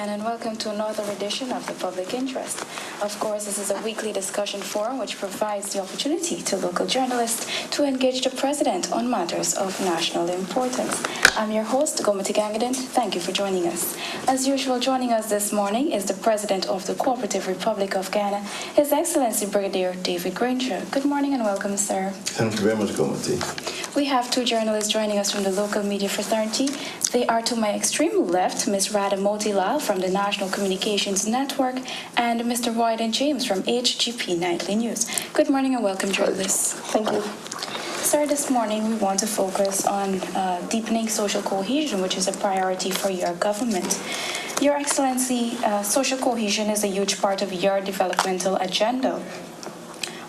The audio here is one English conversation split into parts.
again, and welcome to another edition of The Public Interest. Of course, this is a weekly discussion forum which provides the opportunity to local journalists to engage the President on matters of national importance. I'm your host, Gomati Gangadin. Thank you for joining us. As usual, joining us this morning is the President of the Cooperative Republic of Guyana, His Excellency Brigadier David Granger. Good morning and welcome, sir. Thank you very much, Gomati. We have two journalists joining us from the local media fraternity. They are to my extreme left, Ms. Radha Motielall from the National Communications Network and Mr. Royden James from HGPTV Nightly News. Good morning and welcome, journalists. Thank you. Sir, this morning we want to focus on deepening social cohesion, which is a priority for your government. Your Excellency, social cohesion is a huge part of your developmental agenda.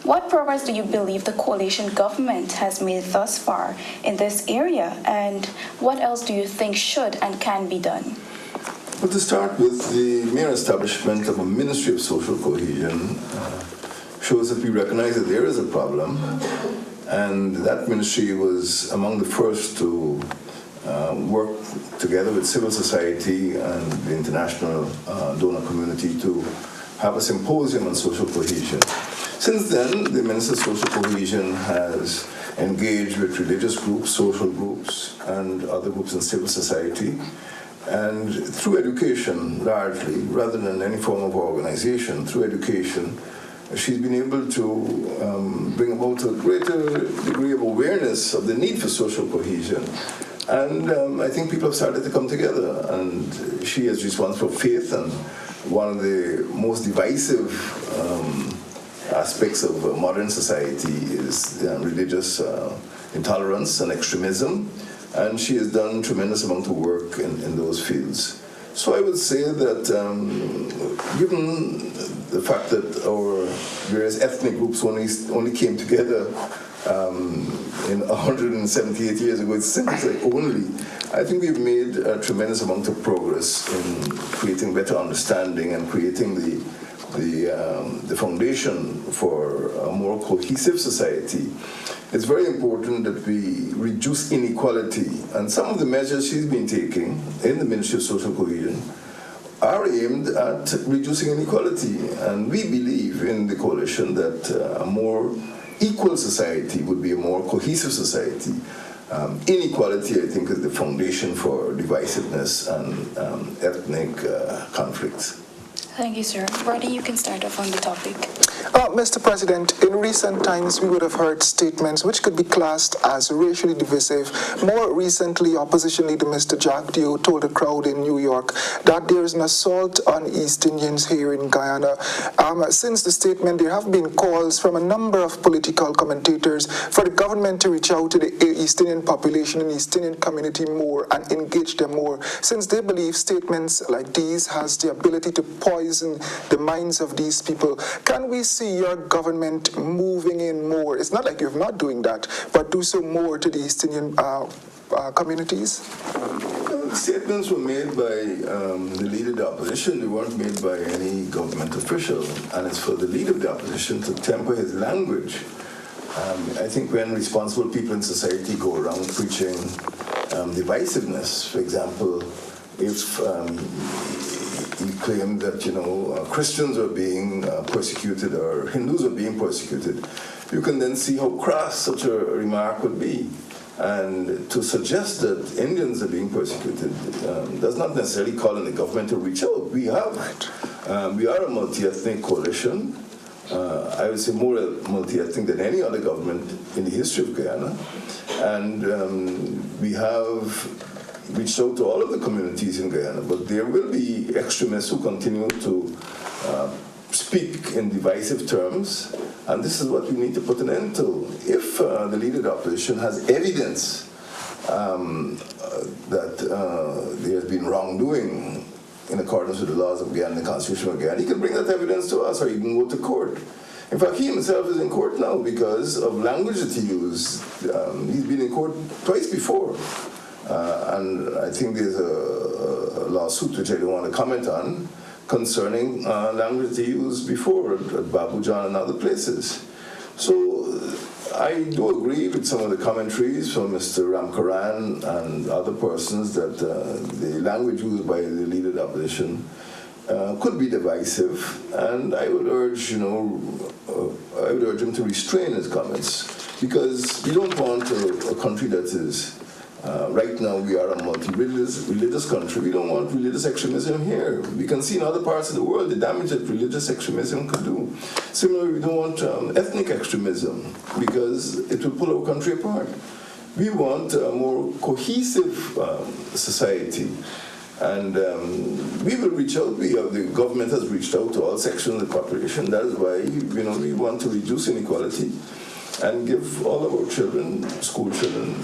What progress do you believe the coalition government has made thus far in this area, and what else do you think should and can be done? Well, to start with, the mere establishment of a Ministry of Social Cohesion shows that we recognize that there is a problem, and that ministry was among the first to work together with civil society and the international donor community to have a symposium on social cohesion. Since then, the Minister of Social Cohesion has engaged with religious groups, social groups, and other groups in civil society, and through education, largely, rather than any form of organization, through education, she's been able to bring about a greater degree of awareness of the need for social cohesion. And I think people have started to come together, and she is responsible for faith, and one of the most divisive aspects of modern society is religious intolerance and extremism, and she has done a tremendous amount of work in those fields. So I would say that given the fact that our various ethnic groups only came together in 178 years ago, it seems like only, I think we've made a tremendous amount of progress in creating better understanding and creating the foundation for a more cohesive society. It's very important that we reduce inequality, and some of the measures she's been taking in the Ministry of Social Cohesion are aimed at reducing inequality, and we believe in the coalition that a more equal society would be a more cohesive society. Inequality, I think, is the foundation for divisiveness and ethnic conflicts. Thank you, sir. Roddy, you can start off on the topic. Mr. President, in recent times we would have heard statements which could be classed as racially divisive. More recently, opposition leader Mr. Jack Dio told a crowd in New York that there is an assault on East Indians here in Guyana. Since the statement, there have been calls from a number of political commentators for the government to reach out to the East Indian population and East Indian community more and engage them more, since they believe statements like these has the ability to poison the minds of these people. Can we see your government moving in more? It's not like you're not doing that, but do so more to the East Indian communities? Statements were made by the leader of the opposition. They weren't made by any government official, and it's for the leader of the opposition to temper his language. I think when responsible people in society go around preaching divisiveness, for example, if he claimed that, Christians are being persecuted or Hindus are being persecuted, you can then see how crass such a remark would be. And to suggest that Indians are being persecuted does not necessarily call on the government to reach out. We are a multi-ethnic coalition. I would say more multi-ethnic than any other government in the history of Guyana. And we have reached out to all of the communities in Guyana, but there will be extremists who continue to speak in divisive terms, and this is what we need to put an end to. If the leader of the opposition has evidence that there has been wrongdoing in accordance with the laws of Guyana, the Constitution of Guyana, he can bring that evidence to us, or he can go to court. In fact, he himself is in court now because of language that he used. He's been in court twice before. And I think there's a lawsuit which I don't want to comment on concerning language they used before at Babu John and other places. So I do agree with some of the commentaries from Mr. Ramkaran and other persons that the language used by the leader of the opposition could be divisive, and I would urge, him to restrain his comments, because we don't want a country that is. Right now, we are a multi-religious country. We don't want religious extremism here. We can see in other parts of the world the damage that religious extremism could do. Similarly, we don't want ethnic extremism, because it will pull our country apart. We want a more cohesive society. And we will reach out. The government has reached out to all sections of the population. That is why we want to reduce inequality and give all of our children, school children,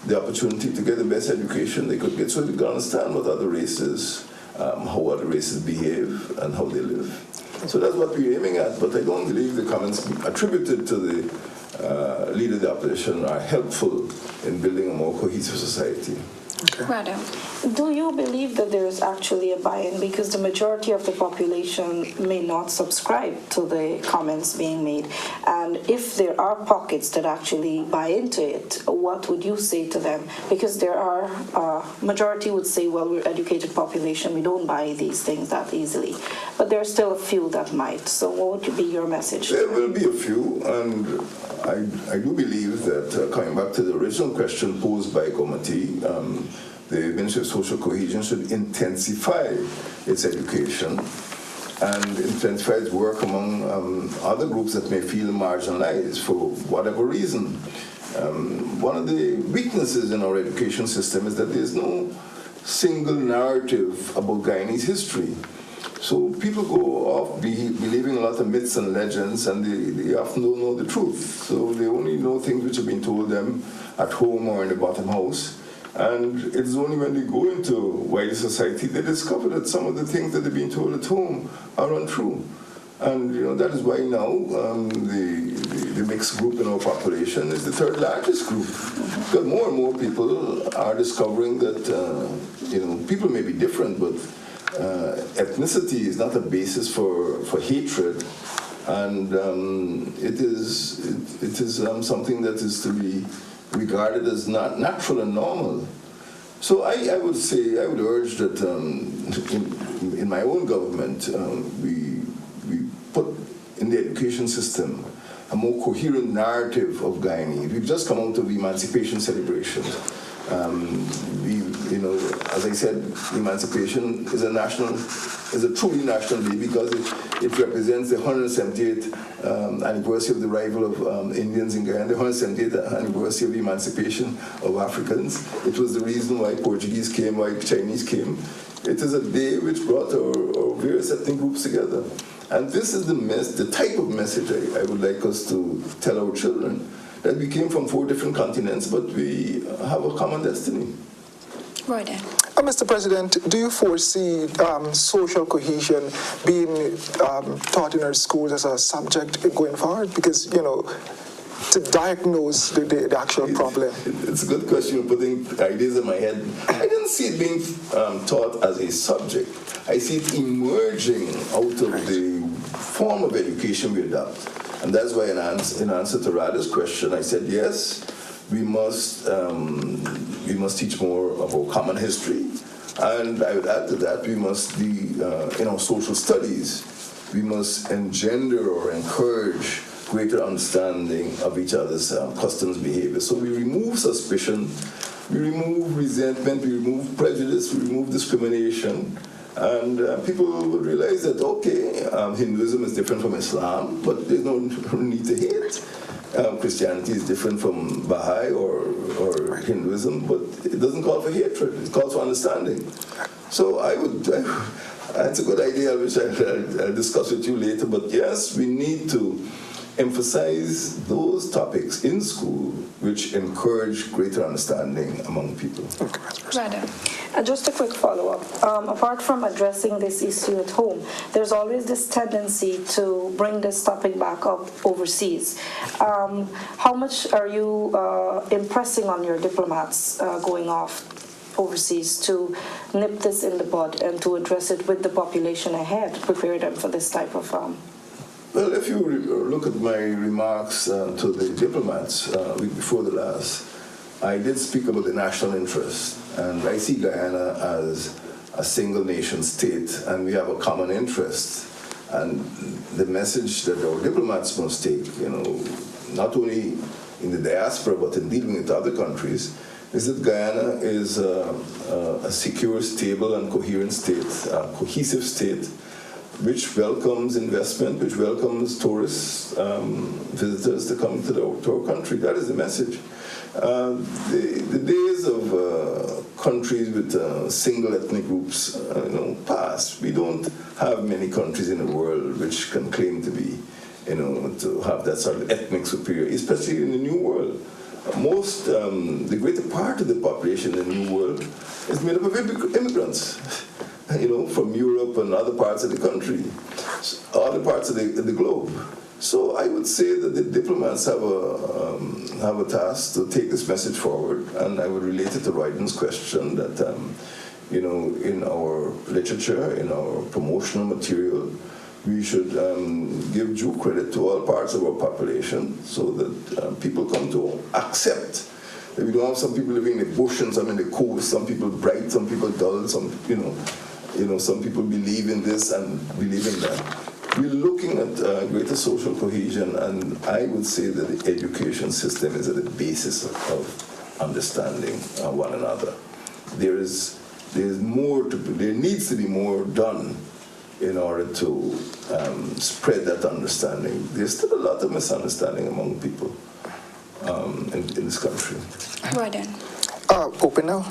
the opportunity to get the best education they could get, so they can understand what other races, how other races behave, and how they live. So that's what we're aiming at. But I don't believe the comments attributed to the leader of the opposition are helpful in building a more cohesive society. Okay. Radha. Do you believe that there is actually a buy-in, because the majority of the population may not subscribe to the comments being made? And if there are pockets that actually buy into it, what would you say to them? Because there are, majority would say, well, we're educated population, we don't buy these things that easily. But there are still a few that might. So what would be your message? There will be a few, and I do believe that, coming back to the original question posed by Komati, the Ministry of Social Cohesion should intensify its education and intensify its work among other groups that may feel marginalized for whatever reason. One of the weaknesses in our education system is that there's no single narrative about Guyanese history. So people go off believing a lot of myths and legends, and they often don't know the truth. So they only know things which have been told them at home or in the bottom house. And it's only when they go into wider society they discover that some of the things that they've been told at home are untrue. And that is why now the mixed group in our population is the third largest group. Because more and more people are discovering that people may be different, but ethnicity is not a basis for hatred, and it is something that is to be regarded as not natural and normal. So I would urge that in my own government, we put in the education system a more coherent narrative of Guyanese. We've just come out of the emancipation celebrations. As I said, emancipation is a truly national day, because it represents the 178th anniversary of the arrival of Indians in Guyana, the 178th anniversary of the emancipation of Africans. It was the reason why Portuguese came, why Chinese came. It is a day which brought our various ethnic groups together. And this is the type of message I would like us to tell our children, that we came from 4 different continents, but we have a common destiny. Royden. Mr. President, do you foresee social cohesion being taught in our schools as a subject going forward? Because, to diagnose the actual problem. It's a good question. You're putting ideas in my head. I didn't see it being taught as a subject. I see it emerging out of the form of education we adopt. And that's why in answer to Radha's question, I said, yes, we must teach more of our common history. And I would add to that, we must in our social studies, we must engender or encourage greater understanding of each other's customs, behavior. So we remove suspicion, we remove resentment, we remove prejudice, we remove discrimination. And people will realize that, okay, Hinduism is different from Islam, but there's no need to hate. Christianity is different from Baha'i or Hinduism, but it doesn't call for hatred, it calls for understanding. So that's a good idea, which I'll discuss with you later, but yes, we need to emphasize those topics in school which encourage greater understanding among people. Radha. Just a quick follow-up. Apart from addressing this issue at home, there's always this tendency to bring this topic back up overseas. How much are you impressing on your diplomats going off overseas to nip this in the bud and to address it with the population ahead, prepare them for this type of Well, if you look at my remarks to the diplomats week before the last, I did speak about the national interest, and I see Guyana as a single nation state, and we have a common interest. And the message that our diplomats must take, not only in the diaspora but in dealing with other countries, is that Guyana is a secure, stable, and coherent state, a cohesive state, which welcomes investment, which welcomes tourists, visitors to come to our country. That is the message. The days of countries with single ethnic groups, passed. We don't have many countries in the world which can claim to be, to have that sort of ethnic superiority, especially in the New World. The greater part of the population in the New World is made up of immigrants, from Europe and other parts of the country, other parts of the globe. So I would say that the diplomats have a task to take this message forward, and I would relate it to Royden's question that, in our literature, in our promotional material, we should give due credit to all parts of our population so that people come to accept that we don't have some people living in the bush and some in the coast, some people bright, some people dull, some people believe in this and believe in that. We're looking at greater social cohesion, and I would say that the education system is at the basis of understanding one another. There needs to be more done in order to spread that understanding. There's still a lot of misunderstanding among people in this country. Royden. Open now.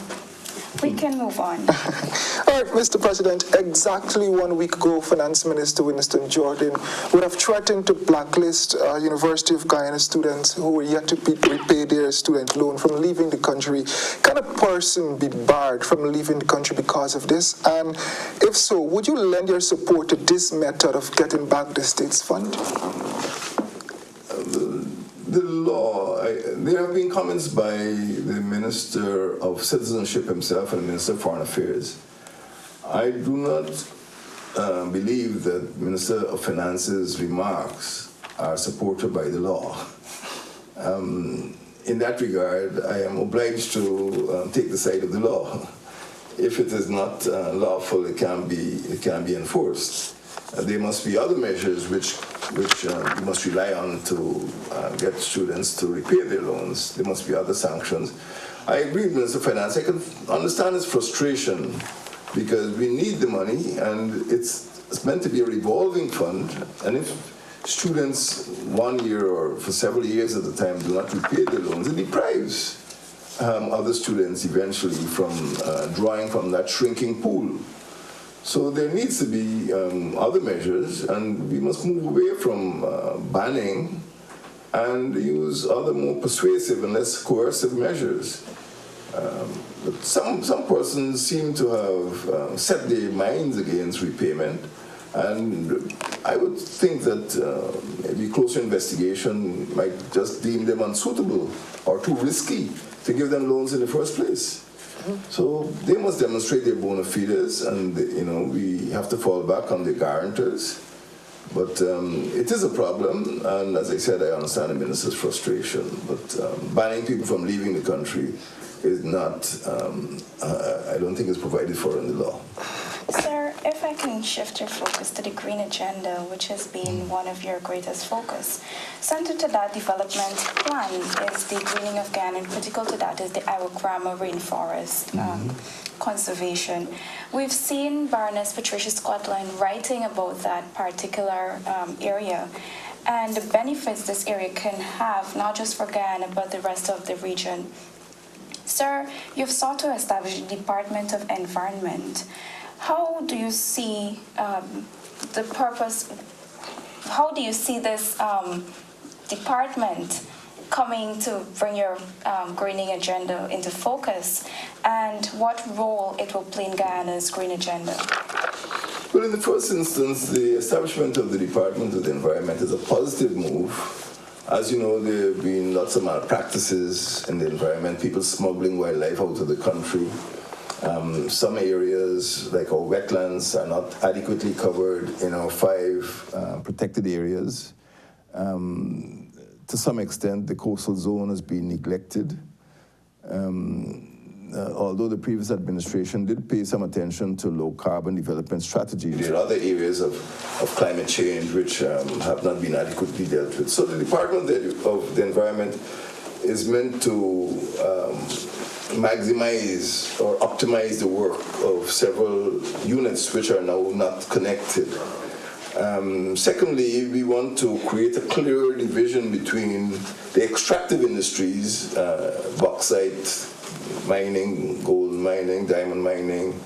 We can move on. All right, Mr. President, exactly 1 week ago, Finance Minister Winston Jordan would have threatened to blacklist University of Guyana students who were yet to repay their student loan from leaving the country. Can a person be barred from leaving the country because of this? And if so, would you lend your support to this method of getting back the state's fund? The law, there have been comments by the Minister of Citizenship himself and the Minister of Foreign Affairs. I do not believe that Minister of Finance's remarks are supported by the law. In that regard, I am obliged to take the side of the law. If it is not lawful, it can be enforced. There must be other measures which you must rely on to get students to repay their loans. There must be other sanctions. I agree with Minister of Finance. I can understand his frustration because we need the money, and it's meant to be a revolving fund. And if students 1 year or for several years at a time do not repay their loans, it deprives other students eventually from drawing from that shrinking pool. So there needs to be other measures, and we must move away from banning and use other more persuasive and less coercive measures. But some persons seem to have set their minds against repayment, and I would think that maybe closer investigation might just deem them unsuitable or too risky to give them loans in the first place. So they must demonstrate their bona fides, and we have to fall back on the guarantors. But it is a problem, and as I said, I understand the minister's frustration. But banning people from leaving the country is not, I don't think it's provided for in the law. Sir, if I can shift your focus to the green agenda, which has been one of your greatest focus. Centered to that development plan is the greening of Guyana, and critical to that is the Araucama rainforest conservation. We've seen Baroness Patricia Scotland writing about that particular area and the benefits this area can have, not just for Guyana, but the rest of the region. Sir, you've sought to establish the Department of Environment. How do you see the purpose? How do you see this department coming to bring your greening agenda into focus, and what role it will play in Guyana's green agenda? Well, in the first instance, the establishment of the Department of the Environment is a positive move. As you know, there have been lots of malpractices in the environment, people smuggling wildlife out of the country. Some areas, like our wetlands, are not adequately covered in our 5 protected areas. To some extent, the coastal zone has been neglected. Although the previous administration did pay some attention to low-carbon development strategies, there are other areas of climate change which have not been adequately dealt with. So the Department of the Environment is meant to maximize or optimize the work of several units which are now not connected. Secondly, we want to create a clear division between the extractive industries, bauxite mining, gold mining, diamond mining,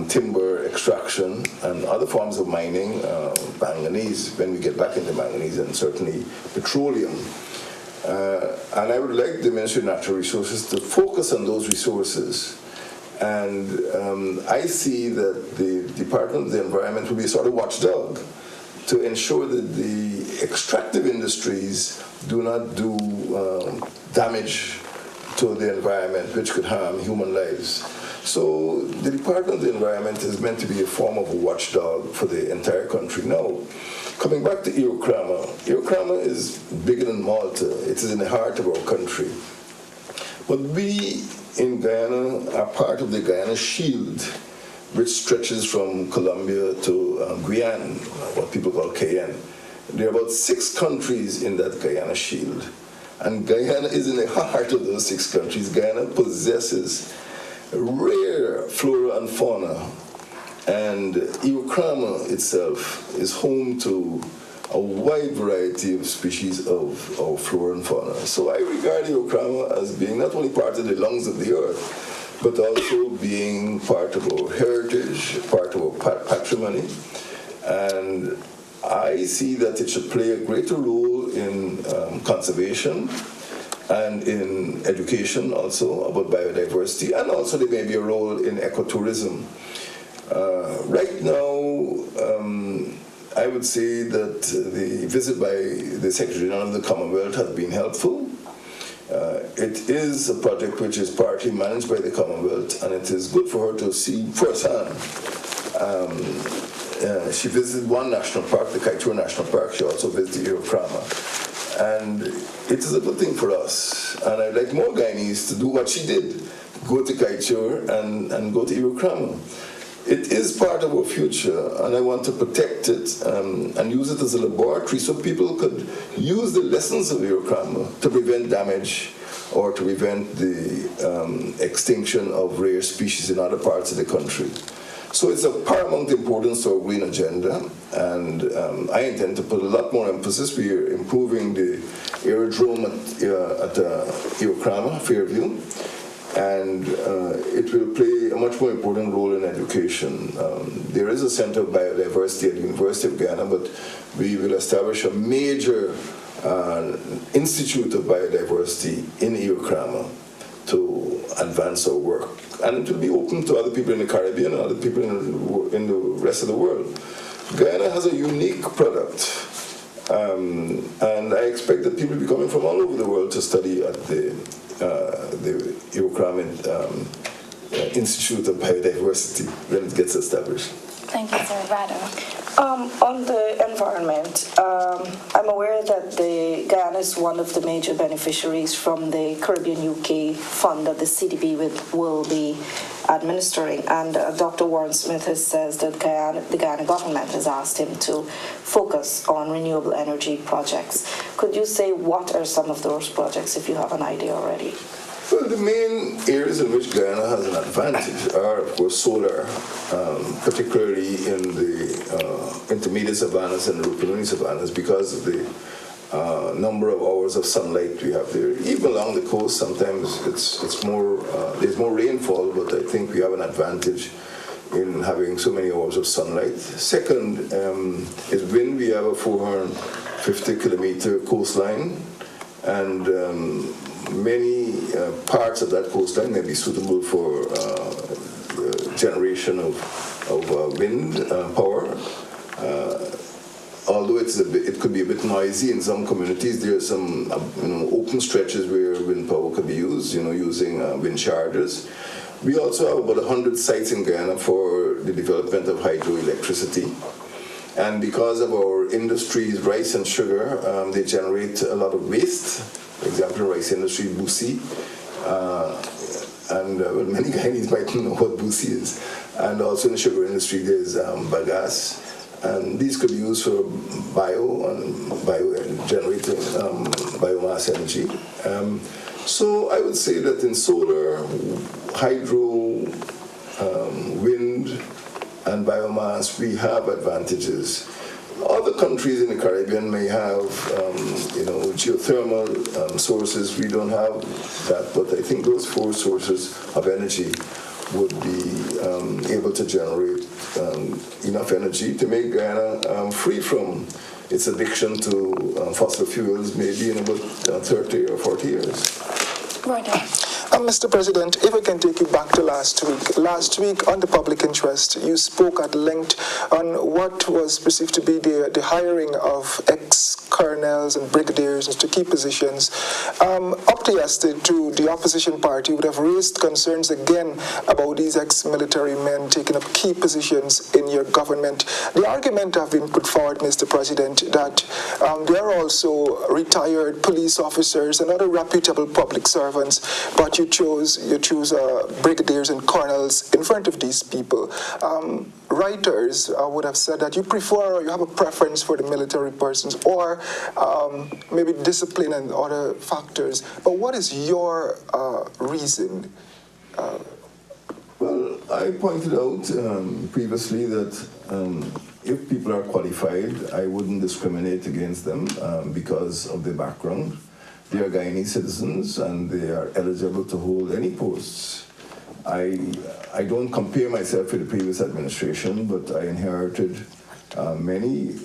timber extraction, and other forms of mining, manganese, when we get back into manganese, and certainly petroleum. And I would like the Ministry of Natural Resources to focus on those resources. And I see that the Department of the Environment will be a sort of watchdog to ensure that the extractive industries do not do damage to the environment which could harm human lives. So the Department of the Environment is meant to be a form of a watchdog for the entire country. Now, coming back to Irokrama is bigger than Malta. It is in the heart of our country. But we in Guyana are part of the Guyana Shield, which stretches from Colombia to Guyana, what people call Cayenne. There are about 6 countries in that Guyana Shield. And Guyana is in the heart of those 6 countries. Guyana possesses rare flora and fauna. And Irokrama itself is home to a wide variety of species of flora and fauna. So I regard Irokrama as being not only part of the lungs of the earth, but also being part of our heritage, part of our patrimony. And I see that it should play a greater role in conservation and in education also about biodiversity, and also there may be a role in ecotourism. Right now, I would say that the visit by the Secretary General of the Commonwealth has been helpful. It is a project which is partly managed by the Commonwealth, and it is good for her to see firsthand. She visited one national park, the Kaieteur National Park. She also visited Irokrama. And it is a good thing for us. And I'd like more Guyanese to do what she did, go to Kaieteur and go to Irokrama. It is part of our future, and I want to protect it and use it as a laboratory so people could use the lessons of Irokrama to prevent damage or to prevent the extinction of rare species in other parts of the country. So it's of paramount importance to our green agenda, and I intend to put a lot more emphasis. We are improving the aerodrome at Irokrama, Fairview, and it will play a much more important role in education. There is a Center of Biodiversity at the University of Guyana, but we will establish a major Institute of Biodiversity in Irokrama to advance our work. And it will be open to other people in the Caribbean and other people in the rest of the world. Guyana has a unique product, and I expect that people will be coming from all over the world to study at the Irokrama Institute of Biodiversity when it gets established. Thank you, sir. Radha. On the environment, I'm aware that Guyana is one of the major beneficiaries from the Caribbean UK fund that the CDB will be administering. And Dr. Warren Smith has says that the Guyana government has asked him to focus on renewable energy projects. Could you say what are some of those projects, if you have an idea already? Well, the main areas in which Guyana has an advantage are, of course, solar, particularly in the intermediate savannas and the Rupununi savannas, because of the number of hours of sunlight we have there. Even along the coast, sometimes it's more there's more rainfall, but I think we have an advantage in having so many hours of sunlight. Second is wind. We have a 450-kilometer coastline, and many parts of that coastline may be suitable for generation of wind power. Although it could be a bit noisy in some communities, there are some open stretches where wind power could be used, using wind chargers. We also have about 100 sites in Guyana for the development of hydroelectricity. And because of our industries, rice and sugar, they generate a lot of waste. For example, the rice industry, busi. Well, many Guyanese might know what busi is. And also in the sugar industry, there's bagasse. And these could be used for generating biomass energy. So I would say that in solar, hydro, wind, and biomass, we have advantages. Other countries in the Caribbean may have, geothermal sources. We don't have that, but I think those 4 sources of energy would be able to generate enough energy to make Guyana free from its addiction to fossil fuels, maybe in about 30 or 40 years. Right. Mr. President, if I can take you back to last week. Last week on the public interest, you spoke at length on what was perceived to be the hiring of ex-colonels and brigadiers into key positions. Up to yesterday, the opposition party would have raised concerns again about these ex-military men taking up key positions in your government. The argument have been put forward, Mr. President, that they are also retired police officers and other reputable public servants, but you choose brigadiers and colonels in front of these people. Writers would have said that you have a preference for the military persons, or maybe discipline and other factors. But what is your reason? Well, I pointed out previously that if people are qualified, I wouldn't discriminate against them because of their background. They are Guyanese citizens and they are eligible to hold any posts. I don't compare myself with the previous administration, but I inherited many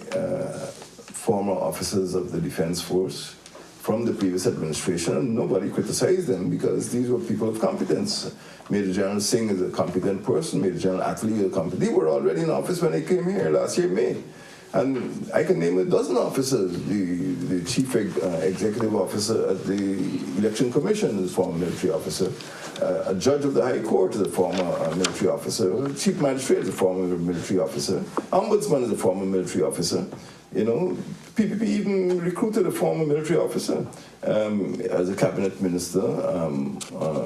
former officers of the Defense Force from the previous administration, and nobody criticized them because these were people of competence. Major General Singh is a competent person, Major General Attlee is a competent. They were already in office when they came here last year, May. And I can name a dozen officers. The chief executive officer at the Election Commission is a former military officer. A judge of the High Court is a former military officer. Chief magistrate is a former military officer. Ombudsman is a former military officer. PPP even recruited a former military officer as a cabinet minister.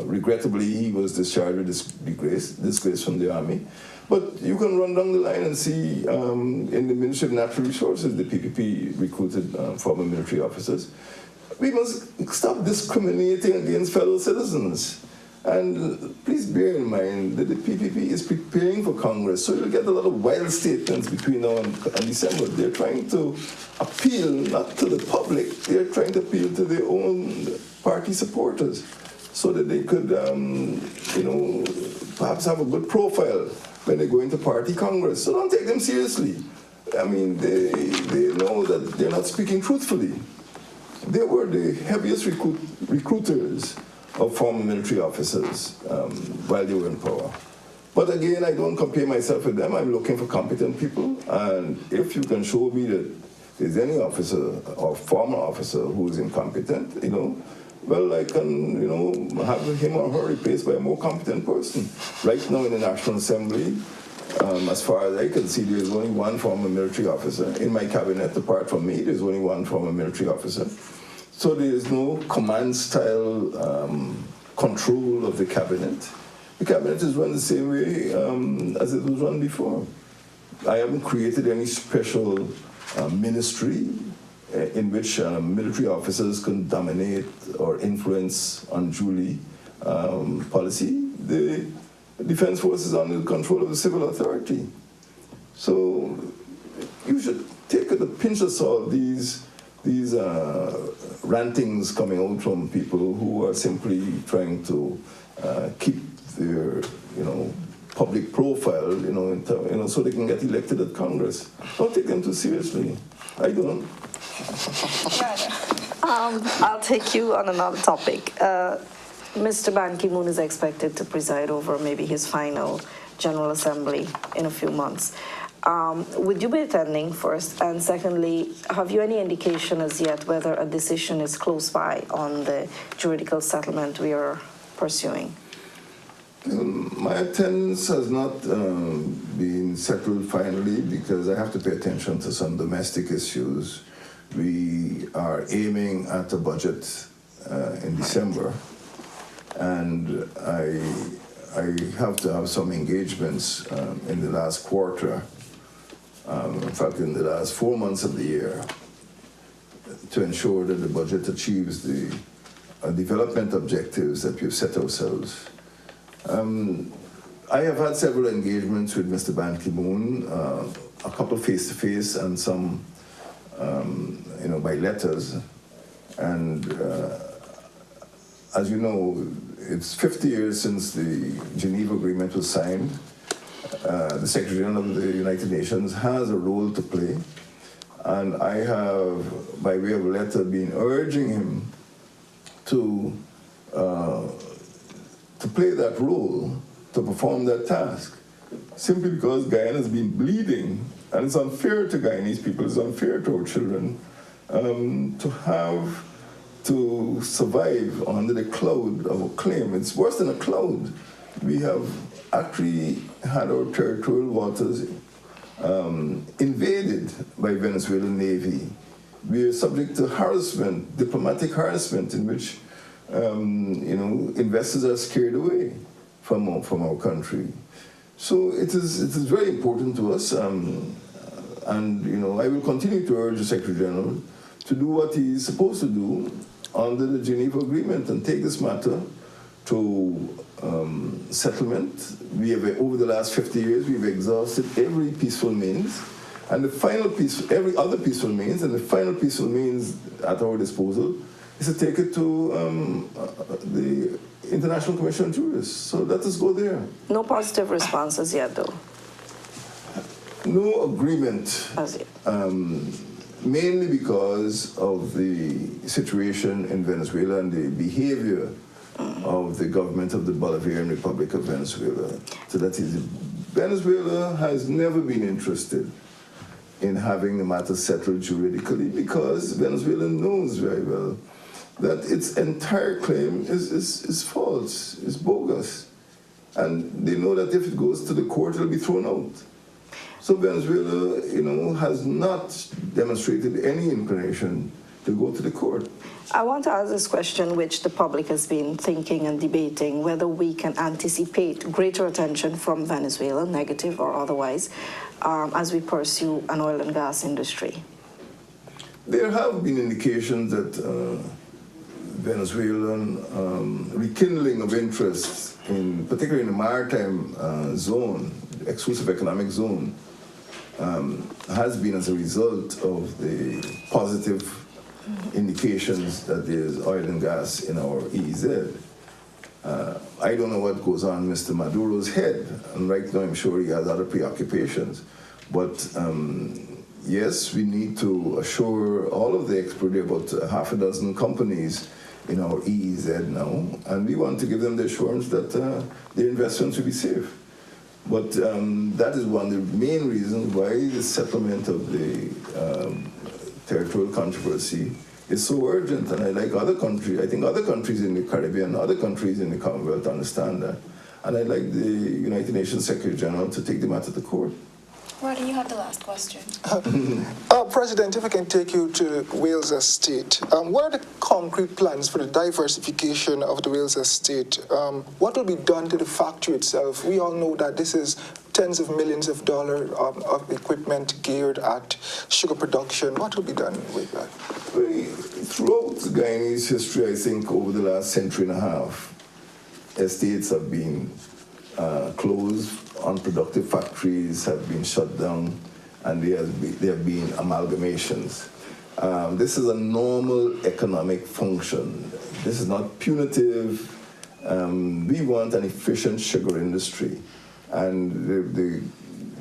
Regrettably, he was discharged with disgrace from the army. But you can run down the line and see in the Ministry of Natural Resources, the PPP recruited former military officers. We must stop discriminating against fellow citizens. And please bear in mind that the PPP is preparing for Congress, so you'll get a lot of wild statements between now and December. They're trying to appeal not to the public, they're trying to appeal to their own party supporters so that they could, perhaps have a good profile when they go into party Congress. So don't take them seriously. I mean, they know that they're not speaking truthfully. They were the heaviest recruiters of former military officers while they were in power. But again, I don't compare myself with them. I'm looking for competent people. And if you can show me that there's any officer or former officer who is incompetent, well, I can, have him or her replaced by a more competent person. Right now in the National Assembly, as far as I can see, there's only one former military officer. In my cabinet, apart from me, there's only one former military officer. So there is no command-style control of the cabinet. The cabinet is run the same way as it was run before. I haven't created any special ministry in which military officers can dominate or influence unduly policy. The Defense Force is under the control of the civil authority. So you should take with a pinch of salt these rantings coming out from people who are simply trying to keep their, public profile, so they can get elected at Congress. Don't take them too seriously. I don't. I'll take you on another topic. Mr. Ban Ki-moon is expected to preside over maybe his final General Assembly in a few months. Would you be attending, first? And secondly, have you any indication as yet whether a decision is close by on the juridical settlement we are pursuing? My attendance has not been settled finally because I have to pay attention to some domestic issues. We are aiming at a budget in December, and I have to have some engagements in the last quarter, in fact in the last 4 months of the year, to ensure that the budget achieves the development objectives that we've set ourselves. I have had several engagements with Mr. Ban Ki-moon, a couple face-to-face and some by letters. And as you know, it's 50 years since the Geneva Agreement was signed. The Secretary General of the United Nations has a role to play. And I have, by way of letter, been urging him to play that role, to perform that task, simply because Guyana has been bleeding, and it's unfair to Guyanese people, it's unfair to our children, to have to survive under the cloud of a claim. It's worse than a cloud. We have actually had our territorial waters invaded by Venezuelan Navy. We are subject to harassment, diplomatic harassment, in which investors are scared away from our country. So it is very important to us, and I will continue to urge the Secretary General to do what he is supposed to do under the Geneva Agreement and take this matter to settlement. We have, over the last 50 years, we've exhausted every peaceful means, and the final every other peaceful means, and the final peaceful means at our disposal is to take it to the International Commission on Jurists. So let us go there. No positive responses yet, though. No agreement. As yet. Mainly because of the situation in Venezuela and the behavior of the government of the Bolivarian Republic of Venezuela. So that is, Venezuela has never been interested in having the matter settled juridically, because Venezuela knows very well that its entire claim is false, is bogus. And they know that if it goes to the court, it'll be thrown out. So Venezuela, has not demonstrated any inclination to go to the court. I want to ask this question, which the public has been thinking and debating, whether we can anticipate greater attention from Venezuela, negative or otherwise, as we pursue an oil and gas industry. There have been indications that Venezuelan rekindling of interest, particularly in the maritime zone, exclusive economic zone, has been as a result of the positive indications that there's oil and gas in our EEZ. I don't know what goes on in Mr. Maduro's head, and right now I'm sure he has other preoccupations. But yes, we need to assure all of the experts, about half a dozen companies in our EEZ now, and we want to give them the assurance that their investments will be safe. But that is one of the main reasons why the settlement of the territorial controversy is so urgent. And I think other countries in the Caribbean, other countries in the Commonwealth understand that. And I'd like the United Nations Secretary General to take the matter to court. Roddy, you have the last question. President, if I can take you to Wales Estate. What are the concrete plans for the diversification of the Wales Estate? What will be done to the factory itself? We all know that this is tens of millions of dollars of equipment geared at sugar production. What will be done with that? Throughout Guyanese history, I think over the last century and a half, estates have been closed, unproductive factories have been shut down, and there have been amalgamations. This is a normal economic function. This is not punitive. We want an efficient sugar industry. And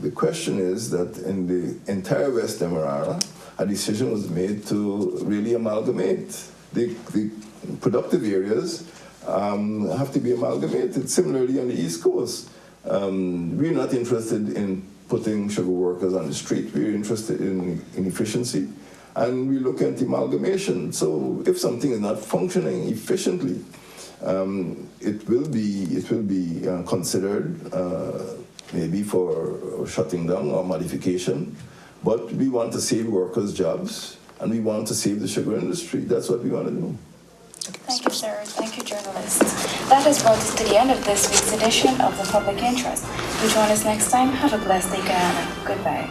the question is that in the entire West Demerara, a decision was made to really amalgamate. The productive areas have to be amalgamated. Similarly on the East Coast, we're not interested in putting sugar workers on the street. We're interested in efficiency, and we look at amalgamation. So if something is not functioning efficiently, it will be considered maybe for shutting down or modification. But we want to save workers' jobs, and we want to save the sugar industry. That's what we want to do. Thank you, sir. Thank you, journalists. That has brought us to the end of this week's edition of The Public Interest. Do join us next time. Have a blessed day, Guyana. Goodbye.